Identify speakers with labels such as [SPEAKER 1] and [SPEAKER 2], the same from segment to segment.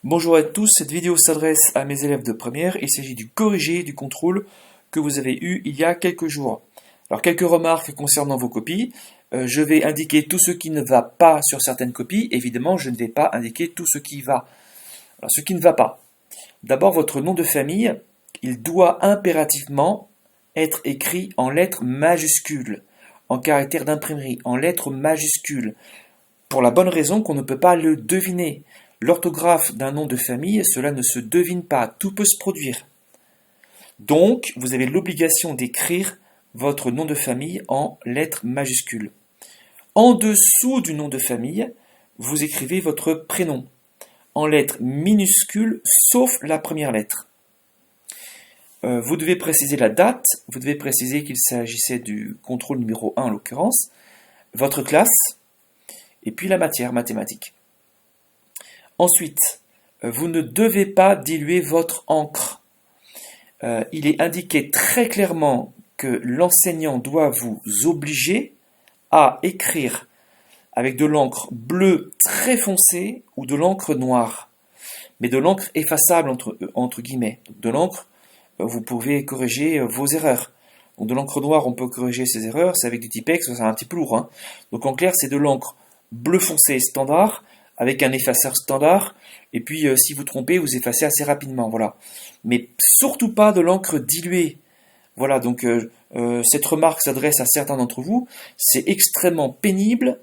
[SPEAKER 1] Bonjour à tous, cette vidéo s'adresse à mes élèves de première. Il s'agit du corrigé du contrôle que vous avez eu il y a quelques jours. Alors quelques remarques concernant vos copies. Je vais indiquer tout ce qui ne va pas sur certaines copies. Évidemment, je ne vais pas indiquer tout ce qui va. Alors ce qui ne va pas. D'abord, votre nom de famille, il doit impérativement être écrit en lettres majuscules, en caractères d'imprimerie, en lettres majuscules, pour la bonne raison qu'on ne peut pas le deviner. L'orthographe d'un nom de famille, cela ne se devine pas, tout peut se produire. Donc, vous avez l'obligation d'écrire votre nom de famille en lettres majuscules. En dessous du nom de famille, vous écrivez votre prénom en lettres minuscules, sauf la première lettre. Vous devez préciser la date, vous devez préciser qu'il s'agissait du contrôle numéro 1 en l'occurrence, votre classe, et puis la matière mathématique. Ensuite, vous ne devez pas diluer votre encre. Il est indiqué très clairement que l'enseignant doit vous obliger à écrire avec de l'encre bleue très foncée ou de l'encre noire, mais de l'encre effaçable entre guillemets. De l'encre, vous pouvez corriger vos erreurs. Donc de l'encre noire, on peut corriger ses erreurs, c'est avec du Tipex, c'est un petit peu lourd. Donc en clair, c'est de l'encre bleu foncé standard, avec un effaceur standard, et puis si vous trompez, vous effacez assez rapidement, voilà. Mais surtout pas de l'encre diluée. Voilà, donc cette remarque s'adresse à certains d'entre vous, c'est extrêmement pénible,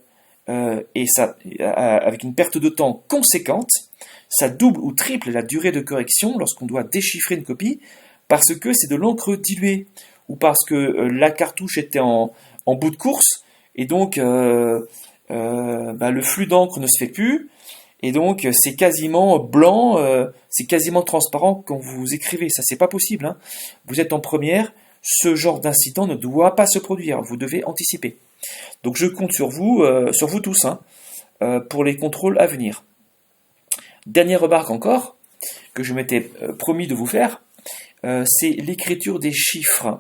[SPEAKER 1] et ça, avec une perte de temps conséquente, ça double ou triple la durée de correction lorsqu'on doit déchiffrer une copie, parce que c'est de l'encre diluée, ou parce que la cartouche était en bout de course, et donc le flux d'encre ne se fait plus, et donc c'est quasiment blanc, c'est quasiment transparent quand vous écrivez. Ça, c'est pas possible. Vous êtes en première, ce genre d'incident ne doit pas se produire. Vous devez anticiper. Donc je compte sur vous tous, pour les contrôles à venir. Dernière remarque encore que je m'étais promis de vous faire, c'est l'écriture des chiffres.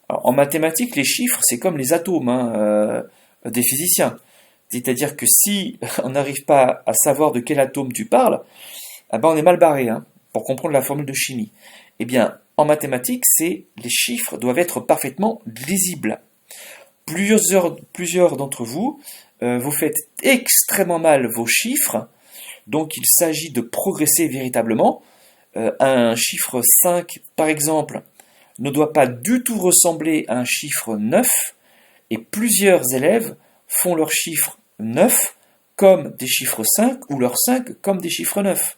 [SPEAKER 1] Alors, en mathématiques, les chiffres, c'est comme les atomes des physiciens. C'est-à-dire que si on n'arrive pas à savoir de quel atome tu parles, eh ben on est mal barré pour comprendre la formule de chimie. Eh bien, en mathématiques, les chiffres doivent être parfaitement lisibles. Plusieurs d'entre vous, vous faites extrêmement mal vos chiffres, donc il s'agit de progresser véritablement. Un chiffre 5, par exemple, ne doit pas du tout ressembler à un chiffre 9, et plusieurs élèves font leurs chiffres 9 comme des chiffres 5 ou leurs 5 comme des chiffres 9.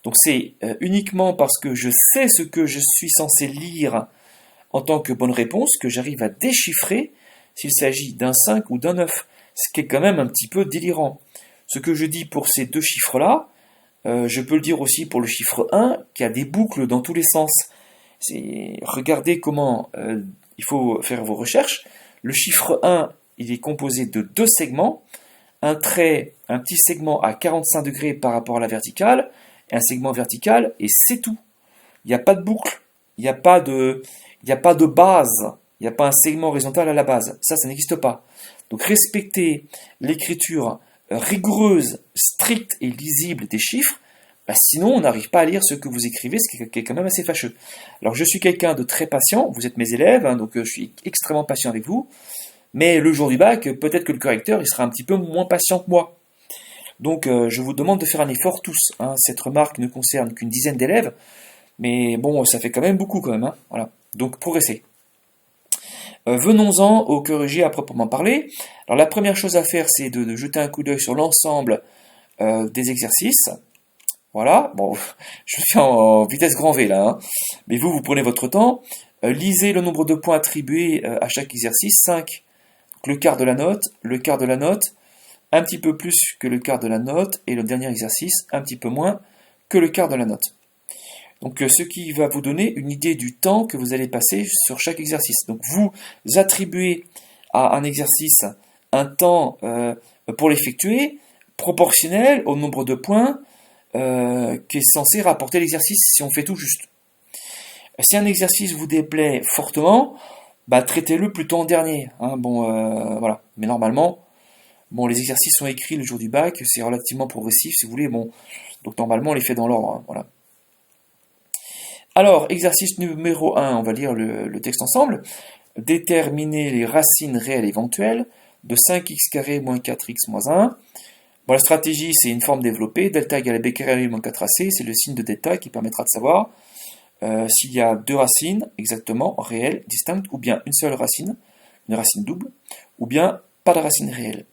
[SPEAKER 1] Donc c'est uniquement parce que je sais ce que je suis censé lire en tant que bonne réponse que j'arrive à déchiffrer s'il s'agit d'un 5 ou d'un 9, ce qui est quand même un petit peu délirant. Ce que je dis pour ces deux chiffres-là, je peux le dire aussi pour le chiffre 1 qui a des boucles dans tous les sens. Regardez comment il faut faire vos recherches. Le chiffre 1, il est composé de deux segments, un petit segment à 45 degrés par rapport à la verticale, et un segment vertical, et c'est tout. Il n'y a pas de boucle, il n'y a pas de base, il n'y a pas un segment horizontal à la base. Ça n'existe pas. Donc respectez l'écriture rigoureuse, stricte et lisible des chiffres, sinon on n'arrive pas à lire ce que vous écrivez, ce qui est quand même assez fâcheux. Alors je suis quelqu'un de très patient, vous êtes mes élèves, donc je suis extrêmement patient avec vous, mais le jour du bac, peut-être que le correcteur il sera un petit peu moins patient que moi. Donc je vous demande de faire un effort tous. Cette remarque ne concerne qu'une dizaine d'élèves, mais bon, ça fait quand même beaucoup quand même. Voilà. Donc progressez. Venons-en au corrigé à proprement parler. Alors la première chose à faire, c'est de jeter un coup d'œil sur l'ensemble des exercices. Voilà, bon, je suis en vitesse grand V là, mais vous prenez votre temps. Lisez le nombre de points attribués à chaque exercice, 5. Donc, le quart de la note, un petit peu plus que le quart de la note, et le dernier exercice, un petit peu moins que le quart de la note. Donc ce qui va vous donner une idée du temps que vous allez passer sur chaque exercice. Donc vous attribuez à un exercice un temps pour l'effectuer proportionnel au nombre de points qui est censé rapporter l'exercice si on fait tout juste. Si un exercice vous déplaît fortement, traitez-le plutôt en dernier. Voilà. Mais normalement, Bon, les exercices sont écrits le jour du bac, c'est relativement progressif si vous voulez. Bon, donc normalement on les fait dans l'ordre, hein, voilà. Alors, exercice numéro 1, on va lire le texte ensemble. Déterminer les racines réelles éventuelles de 5x carré moins 4x moins 1. Bon, la stratégie, c'est une forme développée. Delta égale b carré moins 4ac, c'est le signe de delta qui permettra de savoir s'il y a deux racines exactement réelles, distinctes, ou bien une seule racine, une racine double, ou bien pas de racine réelle.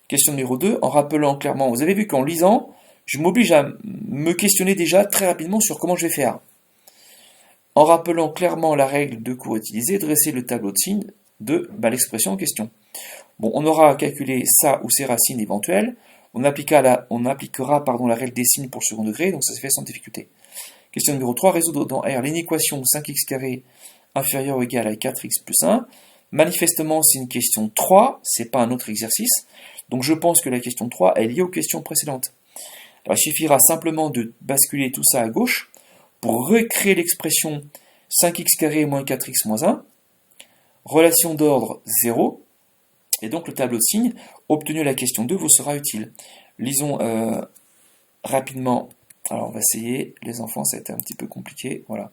[SPEAKER 1] Question numéro 2, en rappelant clairement, vous avez vu qu'en lisant, je m'oblige à me questionner déjà très rapidement sur comment je vais faire. En rappelant clairement la règle de cours utilisée, dresser le tableau de signes de l'expression en question. Bon, on aura à calculer ça ou ces racines éventuelles. On appliquera la règle des signes pour le second degré, donc ça se fait sans difficulté. Question numéro 3, résoudre dans R l'inéquation 5x carré inférieur ou égal à 4x plus 1. Manifestement, c'est une question 3, c'est pas un autre exercice. Donc je pense que la question 3 est liée aux questions précédentes. Alors, il suffira simplement de basculer tout ça à gauche pour recréer l'expression 5x carré moins 4x moins 1. Relation d'ordre 0. Et donc le tableau de signes obtenu à la question 2 vous sera utile. Lisons rapidement. Alors on va essayer. Les enfants, ça a été un petit peu compliqué. Voilà.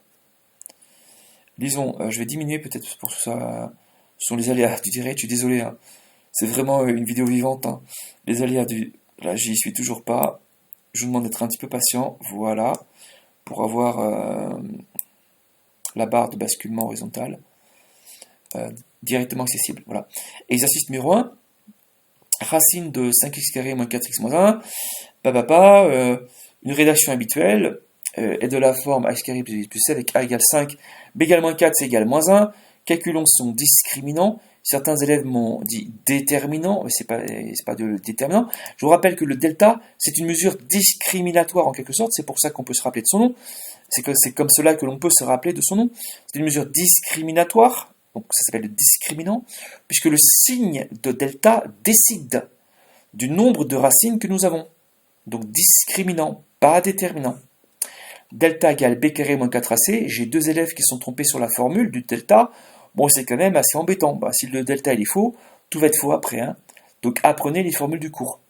[SPEAKER 1] Lisons. Je vais diminuer peut-être pour que ça. Ce sont les aléas du direct. Je suis désolé. Hein. C'est vraiment une vidéo vivante. Hein. Les aléas du. Là, j'y suis toujours pas. Je vous demande d'être un petit peu patient. Voilà. Pour avoir la barre de basculement horizontale. Directement accessible. Voilà. Exercice numéro 1. Racine de 5x carré moins 4x moins 1. Une rédaction habituelle est de la forme x carré plus c avec a égale 5, b égale moins 4, c égale moins 1. Calculons son discriminant. Certains élèves m'ont dit déterminant, mais c'est pas de déterminant. Je vous rappelle que le delta, c'est une mesure discriminatoire en quelque sorte, c'est pour ça qu'on peut se rappeler de son nom. C'est comme cela que l'on peut se rappeler de son nom. C'est une mesure discriminatoire. Donc ça s'appelle le discriminant, puisque le signe de delta décide du nombre de racines que nous avons. Donc discriminant, pas déterminant. Delta égale b carré moins 4ac. J'ai deux élèves qui sont trompés sur la formule du delta. Bon, c'est quand même assez embêtant. Si le delta il est faux, tout va être faux après. Hein. Donc apprenez les formules du cours.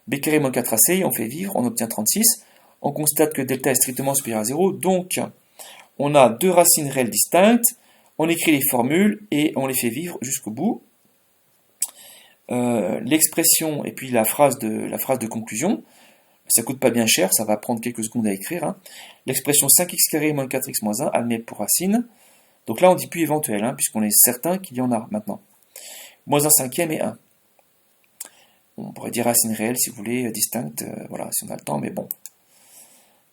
[SPEAKER 1] B carré moins 4ac, on fait vivre, on obtient 36. On constate que delta est strictement supérieur à 0. Donc on a deux racines réelles distinctes. On écrit les formules et on les fait vivre jusqu'au bout. L'expression et puis la phrase de conclusion, ça coûte pas bien cher, ça va prendre quelques secondes à écrire. Hein. L'expression 5x carré moins 4x moins 1 admet pour racine. Donc là on dit plus éventuel, hein, puisqu'on est certain qu'il y en a maintenant. Moins 1 cinquième et 1. On pourrait dire racine réelle si vous voulez, distincte, voilà, si on a le temps, mais bon.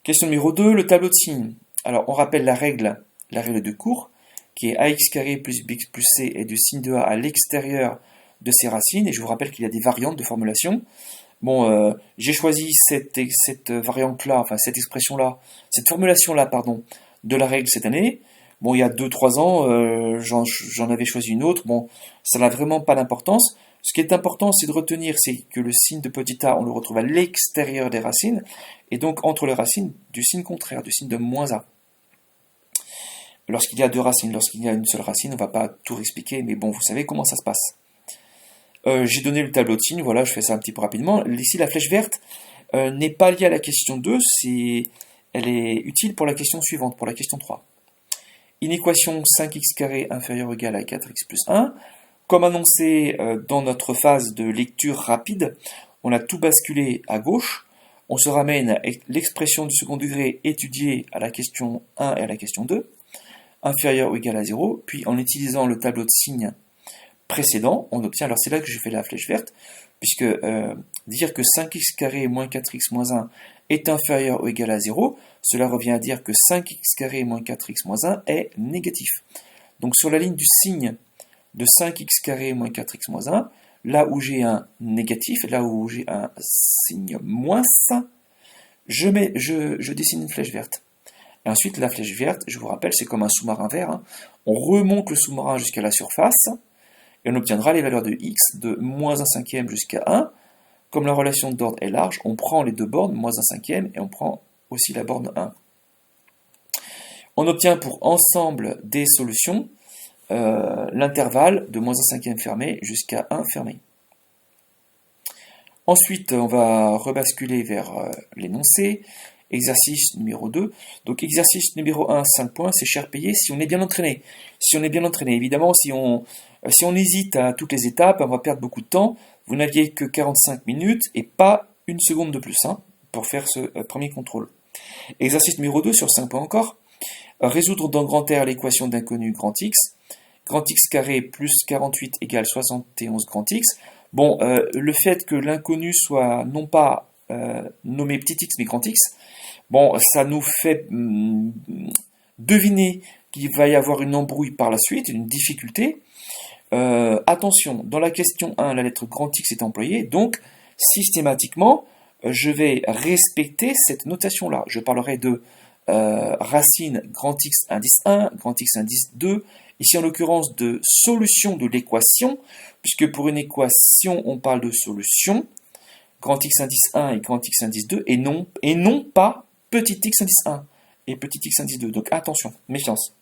[SPEAKER 1] Question numéro 2, le tableau de signes. Alors on rappelle la règle de cours, qui est ax carré plus bx plus c et du signe de a à l'extérieur de ces racines, et je vous rappelle qu'il y a des variantes de formulation. Bon, j'ai choisi cette variante-là, enfin cette expression-là, cette formulation-là, pardon, de la règle cette année. Bon, il y a 2-3 ans, j'en avais choisi une autre. Bon, ça n'a vraiment pas d'importance. Ce qui est important, c'est de retenir, c'est que le signe de petit a, on le retrouve à l'extérieur des racines, et donc entre les racines du signe contraire, du signe de moins a. Lorsqu'il y a deux racines, lorsqu'il y a une seule racine, on ne va pas tout expliquer, mais bon, vous savez comment ça se passe. J'ai donné le tableau de signes, voilà, je fais ça un petit peu rapidement. Ici, la flèche verte n'est pas liée à la question 2, elle est utile pour la question suivante, pour la question 3. Inéquation 5x carré inférieur ou égal à 4x plus 1. Comme annoncé dans notre phase de lecture rapide, on a tout basculé à gauche. On se ramène à l'expression du second degré étudiée à la question 1 et à la question 2. Inférieur ou égal à 0, puis en utilisant le tableau de signes précédent, on obtient, alors c'est là que je fais la flèche verte, puisque dire que 5x carré moins 4x moins 1 est inférieur ou égal à 0, cela revient à dire que 5x carré moins 4x moins 1 est négatif. Donc sur la ligne du signe de 5x carré moins 4x moins 1, là où j'ai un négatif, là où j'ai un signe moins, je dessine une flèche verte. Et ensuite, la flèche verte, je vous rappelle, c'est comme un sous-marin vert. Hein. On remonte le sous-marin jusqu'à la surface, et on obtiendra les valeurs de x de moins 1 cinquième jusqu'à 1. Comme la relation d'ordre est large, on prend les deux bornes, moins 1 cinquième, et on prend aussi la borne 1. On obtient pour ensemble des solutions l'intervalle de moins 1 cinquième fermé jusqu'à 1 fermé. Ensuite, on va rebasculer vers l'énoncé. Exercice numéro 2. Donc exercice numéro 1, 5 points, c'est cher payé si on est bien entraîné. Si on est bien entraîné, évidemment, si on hésite à toutes les étapes, on va perdre beaucoup de temps. Vous n'aviez que 45 minutes et pas une seconde de plus pour faire ce premier contrôle. Exercice numéro 2 sur 5 points encore. Résoudre dans grand R l'équation d'inconnu grand X. Grand X carré plus 48 égale 71 grand X. Bon, le fait que l'inconnu soit non pas nommé petit x mais grand X, bon, ça nous fait deviner qu'il va y avoir une embrouille par la suite, une difficulté. Attention, dans la question 1, la lettre grand X est employée, donc systématiquement, je vais respecter cette notation-là. Je parlerai de racine grand X indice 1, grand X indice 2, ici en l'occurrence de solution de l'équation, puisque pour une équation, on parle de solution, grand X indice 1 et grand X indice 2, et non pas petit x indice 1 et petit x indice 2. Donc attention, méfiance.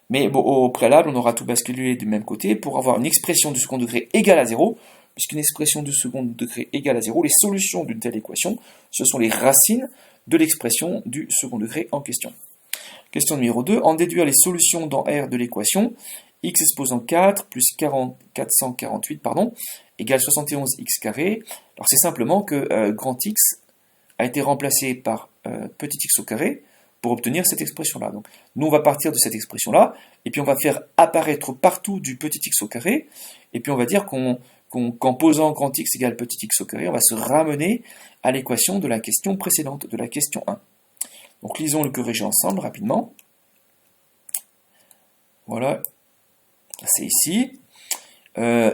[SPEAKER 1] Mais bon, au préalable, on aura tout basculé du même côté pour avoir une expression du second degré égale à 0, puisqu'une expression du second degré égale à 0, les solutions d'une telle équation, ce sont les racines de l'expression du second degré en question. Question numéro 2, en déduire les solutions dans R de l'équation, x exposant 4 plus 448 égale 71 x carré. Alors c'est simplement que grand X a été remplacé par petit x au carré pour obtenir cette expression-là. Donc nous on va partir de cette expression-là, et puis on va faire apparaître partout du petit x au carré, et puis on va dire qu'en posant grand X égale petit x au carré, on va se ramener à l'équation de la question précédente, de la question 1. Donc lisons le corrigé ensemble rapidement. Voilà, c'est ici.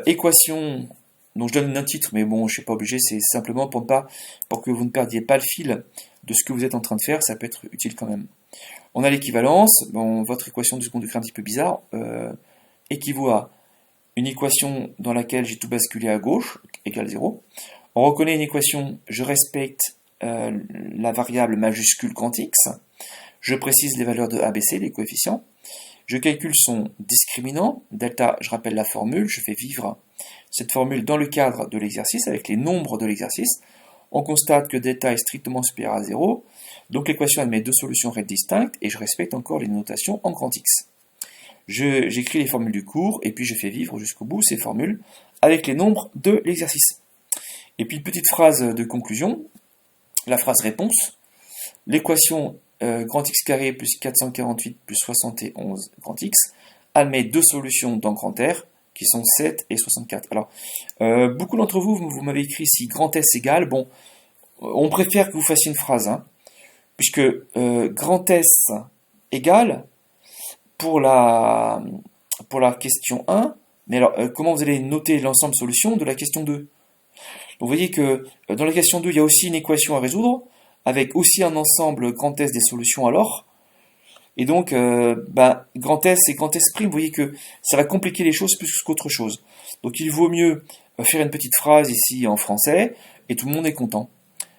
[SPEAKER 1] Équation, donc je donne un titre, mais bon, je ne suis pas obligé, c'est simplement pour que vous ne perdiez pas le fil de ce que vous êtes en train de faire, ça peut être utile quand même. On a l'équivalence, bon, votre équation du second degré un petit peu bizarre, équivaut à une équation dans laquelle j'ai tout basculé à gauche, égale 0. On reconnaît une équation, je respecte la variable majuscule grand X, je précise les valeurs de A, B, C, les coefficients, je calcule son discriminant, delta, je rappelle la formule, je fais vivre cette formule dans le cadre de l'exercice, avec les nombres de l'exercice. On constate que delta est strictement supérieur à 0, donc l'équation admet deux solutions raides distinctes, et je respecte encore les notations en grand X. J'écris les formules du cours, et puis je fais vivre jusqu'au bout ces formules avec les nombres de l'exercice. Et puis, petite phrase de conclusion, la phrase réponse. L'équation grand X carré plus 448 plus 71 grand X admet deux solutions dans grand R, qui sont 7 et 64. Alors, beaucoup d'entre vous m'avez écrit si grand S égale, bon, on préfère que vous fassiez une phrase, puisque grand S égale, pour la question 1, mais alors, comment vous allez noter l'ensemble solution de la question 2? Donc, vous voyez que dans la question 2, il y a aussi une équation à résoudre, avec aussi un ensemble grand S des solutions alors. Et donc, grand S et grand S', vous voyez que ça va compliquer les choses plus qu'autre chose. Donc, il vaut mieux faire une petite phrase ici en français, et tout le monde est content.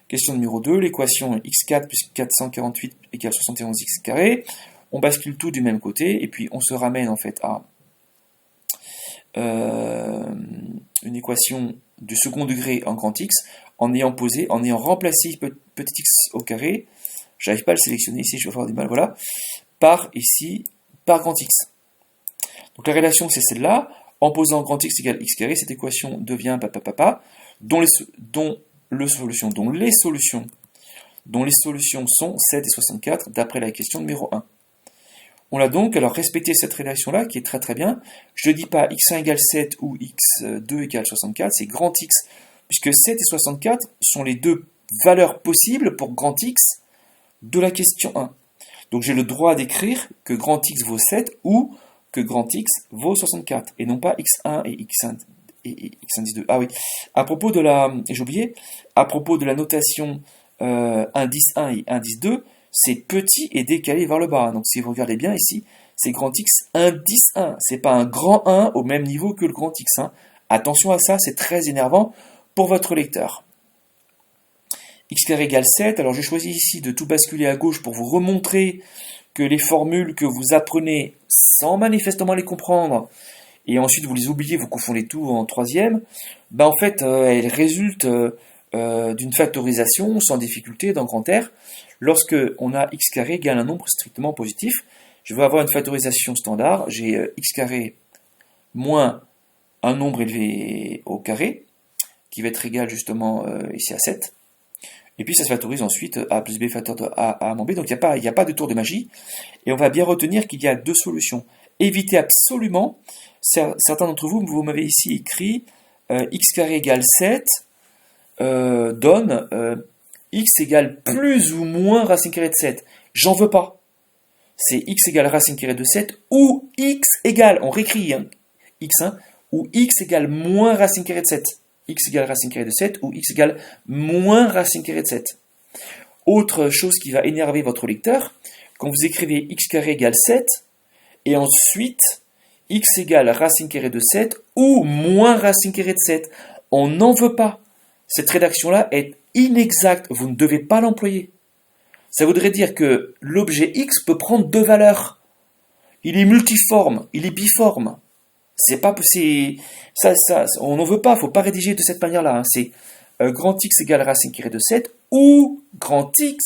[SPEAKER 1] Question numéro 2, l'équation x4 plus 448 égale 71 x carré. On bascule tout du même côté, et puis on se ramène en fait à une équation du second degré en grand X, en ayant remplacé petit x au carré, j'arrive pas à le sélectionner ici, je vais avoir du mal, voilà, par grand X. Donc la relation c'est celle-là, en posant grand X égale x carré, cette équation devient dont les solutions sont 7 et 64 d'après la question numéro 1. On a donc alors respecté cette relation-là qui est très très bien. Je ne dis pas x1 égale 7 ou x2 égale 64, c'est grand X, puisque 7 et 64 sont les deux valeurs possibles pour grand X de la question 1. Donc j'ai le droit d'écrire que grand X vaut 7 ou que grand X vaut 64, et non pas x1 et x1 et x indice 2. Ah oui, j'ai oublié, à propos de la notation indice 1 et indice 2, c'est petit et décalé vers le bas. Donc si vous regardez bien ici, c'est grand X indice 1. C'est pas un grand 1 au même niveau que le grand X. Attention à ça, c'est très énervant pour votre lecteur. X carré égale 7. Alors j'ai choisi ici de tout basculer à gauche pour vous remontrer que les formules que vous apprenez sans manifestement les comprendre, et ensuite vous les oubliez, vous confondez tout en troisième, ben en fait, elle résulte d'une factorisation sans difficulté dans grand R. Lorsque on a x carré égale un nombre strictement positif, je vais avoir une factorisation standard, j'ai x carré moins un nombre élevé au carré, qui va être égal justement ici à 7. Et puis ça se factorise ensuite a plus b facteur de a moins b, donc il n'y a pas de tour de magie. Et on va bien retenir qu'il y a deux solutions. Évitez absolument, certains d'entre vous, vous m'avez ici écrit x carré égale 7 donne x égale plus ou moins racine carrée de 7. J'en veux pas. C'est x égale racine carrée de 7 ou x égale, on réécrit x, ou x égale moins racine carrée de 7. X égale racine carrée de 7 ou x égale moins racine carrée de 7. Autre chose qui va énerver votre lecteur, quand vous écrivez x carré égale 7, et ensuite x égale racine carrée de 7 ou moins racine carrée de 7. On n'en veut pas. Cette rédaction-là est inexacte, vous ne devez pas l'employer. Ça voudrait dire que l'objet x peut prendre deux valeurs. Il est multiforme, il est biforme. C'est pas possible. On n'en veut pas, il ne faut pas rédiger de cette manière-là. C'est grand x égale racine carrée de 7 ou petit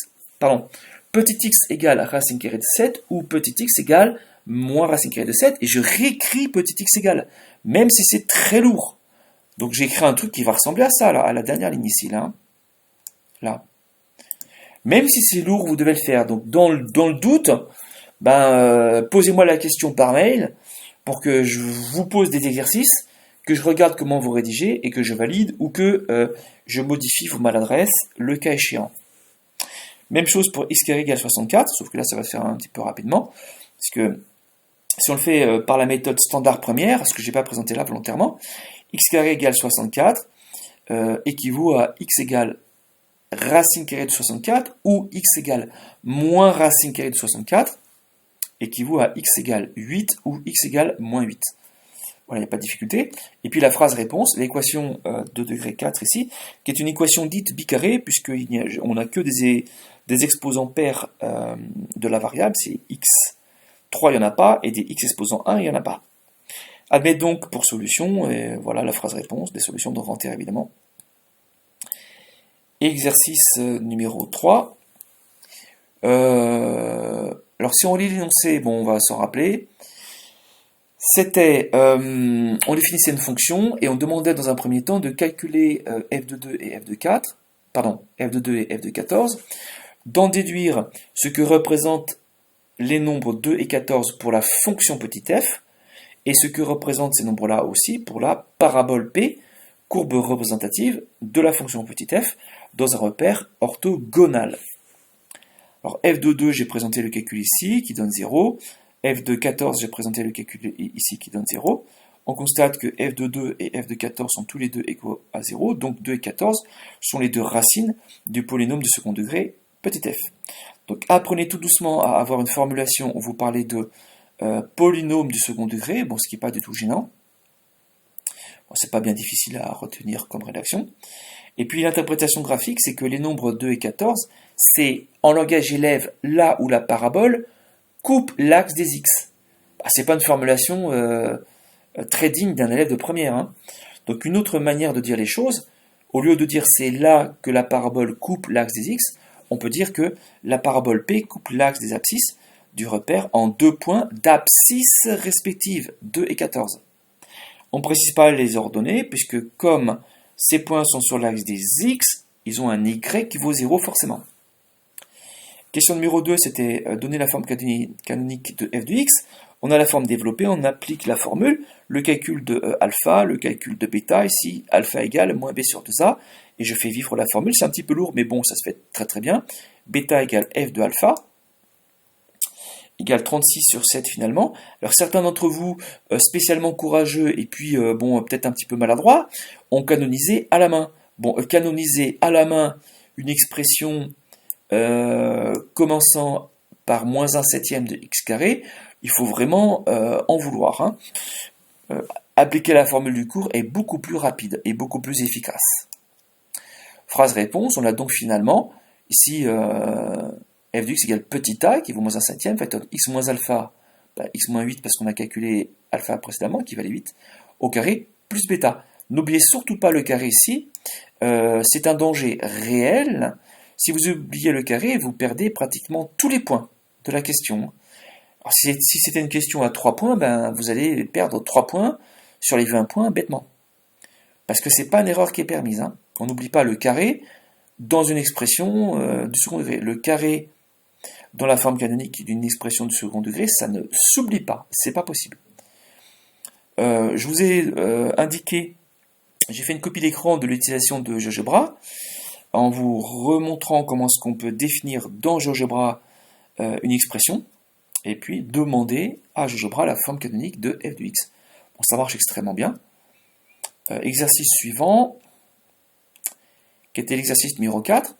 [SPEAKER 1] x égale racine carrée de 7 ou petit x égale moins racine carrée de 7 et je réécris petit x égale, même si c'est très lourd. Donc j'ai écrit un truc qui va ressembler à ça, là, à la dernière ligne ici, là. Même si c'est lourd, vous devez le faire. Donc dans le doute, posez-moi la question par mail pour que je vous pose des exercices, que je regarde comment vous rédigez et que je valide ou que je modifie vos maladresses, le cas échéant. Même chose pour x carré égale 64, sauf que là ça va se faire un petit peu rapidement, parce que si on le fait par la méthode standard première, ce que je n'ai pas présenté là volontairement, x carré égale 64 équivaut à x égale racine carrée de 64 ou x égale moins racine carrée de 64 équivaut à x égale 8 ou x égale moins 8. Voilà, il n'y a pas de difficulté. Et puis la phrase réponse, l'équation de degré 4 ici, qui est une équation dite bicarrée, puisqu'on n'a que des exposants pairs de la variable, c'est x3, il n'y en a pas, et des x exposants 1, il n'y en a pas. Admet donc pour solution, et voilà la phrase réponse, des solutions de grand R évidemment. Exercice numéro 3. Alors si on lit l'énoncé, on va s'en rappeler. C'était, on définissait une fonction et on demandait dans un premier temps de calculer f de 2 et f de 4, f de 2 et f de 14, d'en déduire ce que représentent les nombres 2 et 14 pour la fonction petit f, et ce que représentent ces nombres-là aussi pour la parabole P, courbe représentative de la fonction petit f, dans un repère orthogonal. Alors f de 2, j'ai présenté le calcul ici, qui donne 0. F de 14, j'ai présenté le calcul ici, qui donne 0. On constate que f de 2 et f de 14 sont tous les deux égaux à 0. Donc 2 et 14 sont les deux racines du polynôme de second degré petit f. Donc apprenez tout doucement à avoir une formulation où vous parlez de polynôme du second degré, ce qui n'est pas du tout gênant. C'est pas bien difficile à retenir comme rédaction. Et puis l'interprétation graphique, c'est que les nombres 2 et 14, c'est en langage élève là où la parabole coupe l'axe des x. C'est pas une formulation très digne d'un élève de première. Donc une autre manière de dire les choses, au lieu de dire c'est là que la parabole coupe l'axe des x, on peut dire que la parabole P coupe l'axe des abscisses du repère en deux points d'abscisse respectives, 2 et 14. On ne précise pas les ordonnées, puisque comme ces points sont sur l'axe des x, ils ont un y qui vaut 0 forcément. Question numéro 2, c'était donner la forme canonique de f de x. On a la forme développée, on applique la formule, le calcul de alpha, le calcul de bêta, ici alpha égale moins b sur 2a, et je fais vivre la formule, c'est un petit peu lourd, mais ça se fait très très bien. Bêta égale f de alpha, égale 36 sur 7 finalement. Alors certains d'entre vous, spécialement courageux et puis peut-être un petit peu maladroits, ont canonisé à la main. Canoniser à la main une expression commençant par moins 1 septième de x carré, il faut vraiment en vouloir. Appliquer la formule du cours est beaucoup plus rapide et beaucoup plus efficace. Phrase-réponse, on a donc finalement ici f de x égale petit a qui vaut moins 1 septième, facteur x moins alpha, x moins 8 parce qu'on a calculé alpha précédemment, qui valait 8, au carré plus bêta. N'oubliez surtout pas le carré ici, c'est un danger réel. Si vous oubliez le carré, vous perdez pratiquement tous les points de la question. Alors, si c'était une question à 3 points, ben, vous allez perdre 3 points sur les 20 points bêtement. Parce que c'est pas une erreur qui est permise. Hein. On n'oublie pas le carré dans une expression du second degré. Le carré dans la forme canonique d'une expression du second degré, ça ne s'oublie pas, c'est pas possible. Je vous ai indiqué, j'ai fait une copie d'écran de l'utilisation de GeoGebra, en vous remontrant comment est-ce qu'on peut définir dans GeoGebra une expression, et puis demander à GeoGebra la forme canonique de f de x. Bon, ça marche extrêmement bien. Exercice suivant, qui était l'exercice numéro 4,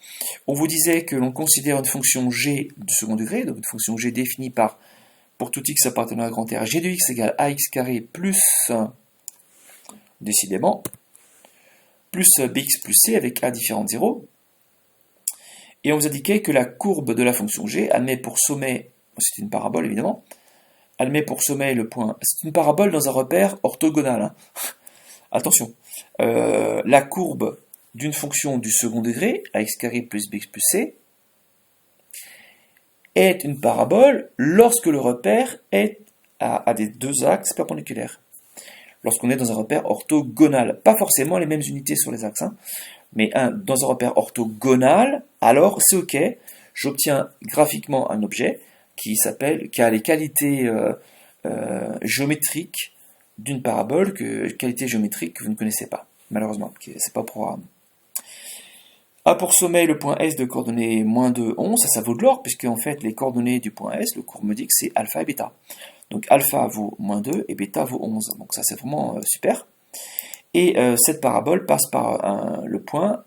[SPEAKER 1] on vous disait que l'on considère une fonction g du second degré, donc une fonction g définie par, pour tout x appartenant à grand R, g de x égale ax carré plus, décidément, plus bx plus c avec a différent de 0. Et on vous indiquait que la courbe de la fonction g admet pour sommet, c'est une parabole évidemment, admet pour sommet le point, c'est une parabole dans un repère orthogonal. Hein. Attention, la courbe d'une fonction du second degré, ax carré plus bx plus c, est une parabole lorsque le repère est à des deux axes perpendiculaires. Lorsqu'on est dans un repère orthogonal. Pas forcément les mêmes unités sur les axes, hein, mais dans un repère orthogonal, alors c'est ok, j'obtiens graphiquement un objet qui a les qualités géométriques d'une parabole, qualité géométrique que vous ne connaissez pas, malheureusement, c'est pas au programme. A pour sommet le point S de coordonnées moins 2, 11, ça vaut de l'or, puisque en fait les coordonnées du point S, le cours me dit que c'est alpha et bêta. Donc alpha vaut moins 2 et bêta vaut 11, donc ça c'est vraiment super. Et cette parabole passe par le point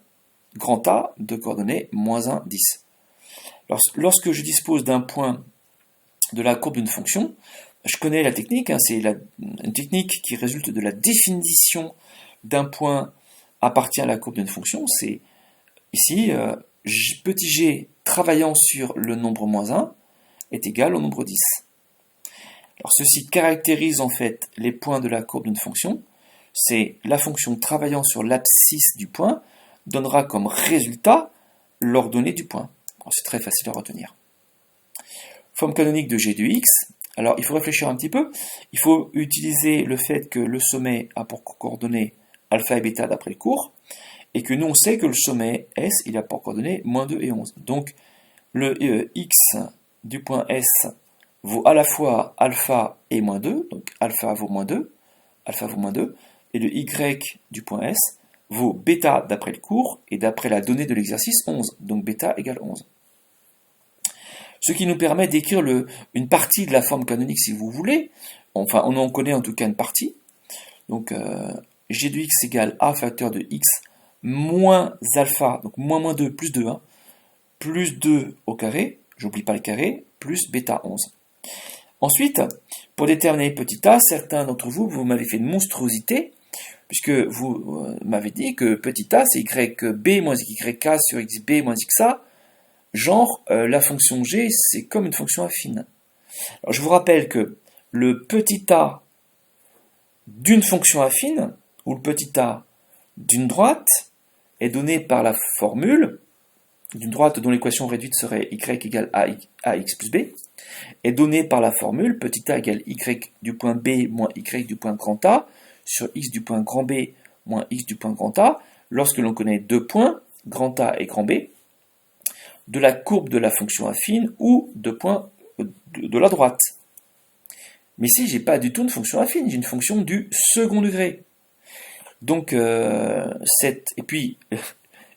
[SPEAKER 1] grand A de coordonnées moins 1, 10. Lorsque je dispose d'un point de la courbe d'une fonction, je connais la technique, hein, c'est une technique qui résulte de la définition d'un point appartient à la courbe d'une fonction, c'est ici, petit g travaillant sur le nombre moins 1 est égal au nombre 10. Alors ceci caractérise en fait les points de la courbe d'une fonction, c'est la fonction travaillant sur l'abscisse du point donnera comme résultat l'ordonnée du point. C'est très facile à retenir. Forme canonique de g de x, alors il faut réfléchir un petit peu, il faut utiliser le fait que le sommet a pour coordonnées alpha et bêta d'après le cours, et que nous on sait que le sommet S, il a pour coordonnées moins 2 et 11. Donc le x du point S vaut à la fois alpha et moins 2, donc alpha vaut moins 2, et le y du point S vaut bêta d'après le cours, et d'après la donnée de l'exercice 11, donc bêta égale 11. Ce qui nous permet d'écrire une partie de la forme canonique si vous voulez, enfin on en connaît en tout cas une partie, donc g de x égale a facteur de x moins alpha, donc moins 2 plus 2, hein, plus 2 au carré, j'oublie pas le carré, plus bêta 11. Ensuite, pour déterminer petit a, certains d'entre vous m'avez fait une monstruosité, puisque vous m'avez dit que petit a c'est yb moins yk sur xb moins xa, genre la fonction g c'est comme une fonction affine. Alors, je vous rappelle que le petit a d'une fonction affine, ou le petit a d'une droite, est donné par la formule d'une droite dont l'équation réduite serait y égale ax plus b, est donnée par la formule petit a égale y du point b moins y du point grand A sur x du point grand B moins x du point grand A, lorsque l'on connaît deux points, grand A et grand B, de la courbe de la fonction affine ou de points de la droite. Mais ici, j'ai pas du tout une fonction affine, j'ai une fonction du second degré. Donc, et puis,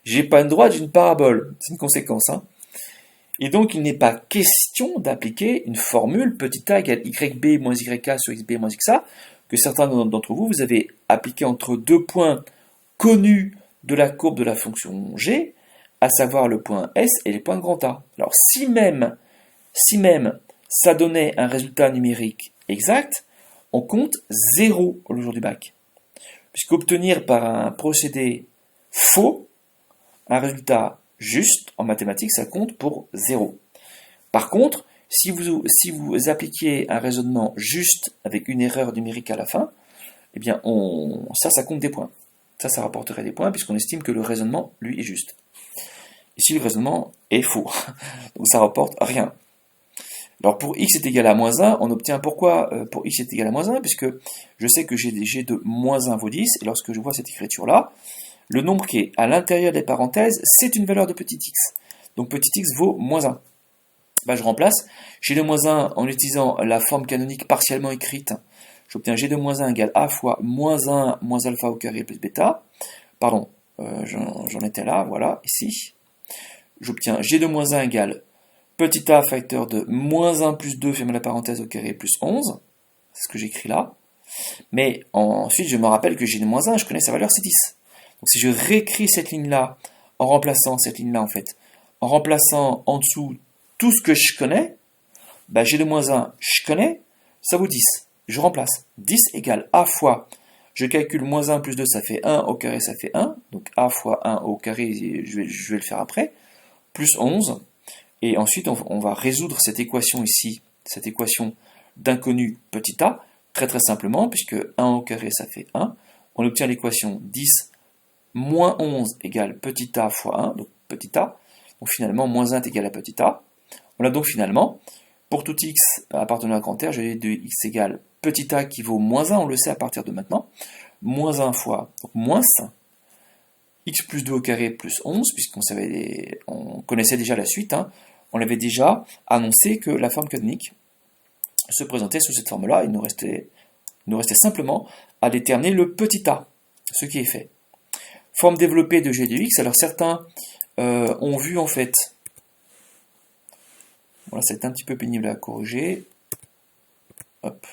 [SPEAKER 1] j'ai pas une droite, j'ai une parabole. C'est une conséquence. Hein. Et donc, il n'est pas question d'appliquer une formule petit a égale yb moins yk sur xb moins xa, que certains d'entre vous avez appliqué entre deux points connus de la courbe de la fonction g, à savoir le point S et les points grand A. Alors, si même ça donnait un résultat numérique exact, on compte 0 le jour du bac. Puisqu'obtenir par un procédé faux un résultat juste en mathématiques, ça compte pour 0. Par contre, Si vous appliquiez un raisonnement juste avec une erreur numérique à la fin, eh bien ça compte des points. Ça rapporterait des points puisqu'on estime que le raisonnement, lui, est juste. Ici, le raisonnement est faux. Donc ça rapporte rien. Alors pour x est égal à moins 1, on obtient pourquoi pour x est égal à moins 1, puisque je sais que j'ai de moins 1 vaut 10, et lorsque je vois cette écriture-là, le nombre qui est à l'intérieur des parenthèses, c'est une valeur de petit x. Donc petit x vaut moins 1. Je remplace g de moins 1 en utilisant la forme canonique partiellement écrite. J'obtiens g de moins 1 égale a fois moins 1 moins alpha au carré plus bêta. Pardon, j'en étais là, voilà, ici. J'obtiens g de moins 1 égale petit a facteur de moins 1 plus 2, ferme la parenthèse au carré plus 11. C'est ce que j'écris là. Mais ensuite, je me rappelle que g de moins 1, je connais sa valeur, c'est 10. Donc si je réécris cette ligne-là, en remplaçant cette ligne-là en fait, en remplaçant en dessous tout ce que je connais, g de moins 1, je connais, ça vaut 10. Je remplace. 10 égale a fois, je calcule moins 1 plus 2, ça fait 1 au carré, ça fait 1. Donc a fois 1 au carré, je vais le faire après, plus 11. Et ensuite, on va résoudre cette équation ici, cette équation d'inconnu petit a, très très simplement, puisque 1 au carré, ça fait 1. On obtient l'équation 10 moins 11 égale petit a fois 1, donc petit a. Donc finalement, moins 1 est égal à petit a. On a donc finalement, pour tout x appartenant à grand R, j'ai de x égale petit a qui vaut moins 1, on le sait à partir de maintenant, moins 1 fois, donc moins 5, x plus 2 au carré plus 11, on connaissait déjà la suite, hein. On avait déjà annoncé que la forme canonique se présentait sous cette forme-là, il nous restait simplement à déterminer le petit a, ce qui est fait. Forme développée de g de x, alors certains ont vu en fait, voilà, c'est un petit peu pénible à corriger, hop,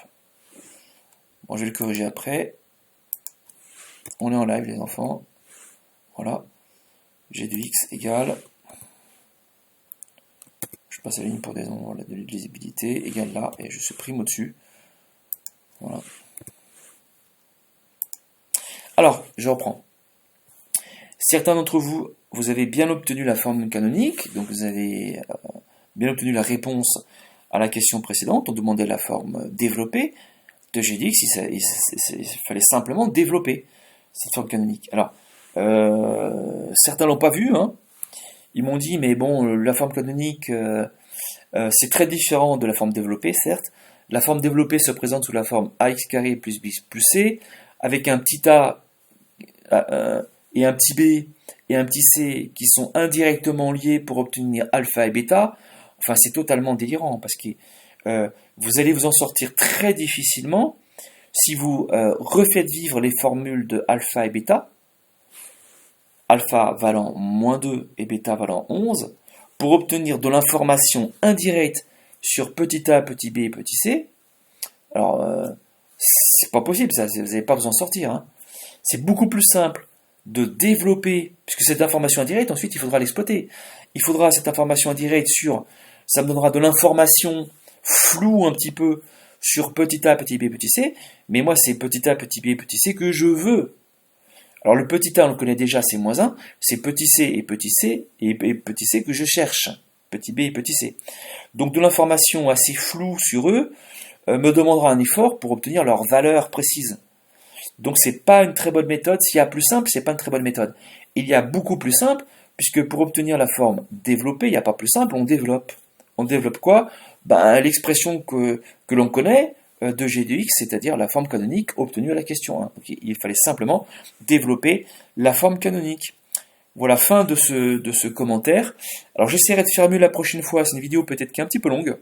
[SPEAKER 1] bon je vais le corriger après, on est en live les enfants, voilà, g de x égale, je passe la ligne pour des endroits de lisibilité, égale là, et je supprime au-dessus, voilà. Alors, je reprends. Certains d'entre vous, vous avez bien obtenu la forme canonique, donc vous avez bien obtenu la réponse à la question précédente, on demandait la forme développée de g de x, il fallait simplement développer cette forme canonique. Alors, certains l'ont pas vu, hein. Ils m'ont dit, mais bon, la forme canonique, c'est très différent de la forme développée, certes. La forme développée se présente sous la forme ax carré plus b plus c, avec un petit a et un petit b et un petit c qui sont indirectement liés pour obtenir alpha et bêta. Enfin, c'est totalement délirant, parce que vous allez vous en sortir très difficilement si vous refaites vivre les formules de alpha et bêta, alpha valant moins 2 et bêta valant 11, pour obtenir de l'information indirecte sur petit a, petit b et petit c. Alors, c'est pas possible ça, vous n'allez pas vous en sortir, hein. C'est beaucoup plus simple de développer, puisque cette information indirecte, ensuite il faudra l'exploiter. Il faudra cette information indirecte ça me donnera de l'information floue un petit peu sur petit a, petit b, petit c, mais moi c'est petit a, petit b, petit c que je veux. Alors le petit a, on le connaît déjà, c'est moins 1, c'est petit c et petit c que je cherche, petit b et petit c. Donc de l'information assez floue sur eux me demandera un effort pour obtenir leur valeur précise. Donc c'est pas une très bonne méthode, s'il y a plus simple, c'est pas une très bonne méthode. Il y a beaucoup plus simple, puisque pour obtenir la forme développée, il n'y a pas plus simple, on développe. On développe quoi? L'expression que l'on connaît, de g de x, c'est-à-dire la forme canonique obtenue à la question 1. Donc, il fallait simplement développer la forme canonique. Voilà, fin de ce commentaire. Alors j'essaierai de faire mieux la prochaine fois, c'est une vidéo peut-être qui est un petit peu longue,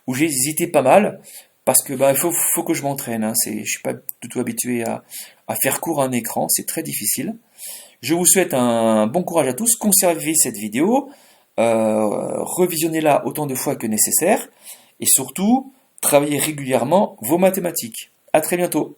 [SPEAKER 1] où j'ai hésité pas mal, parce que il faut que je m'entraîne, hein. Je suis pas du tout habitué à faire court à un écran, c'est très difficile. Je vous souhaite un bon courage à tous, conservez cette vidéo, revisionnez-la autant de fois que nécessaire, et surtout, travaillez régulièrement vos mathématiques. À très bientôt.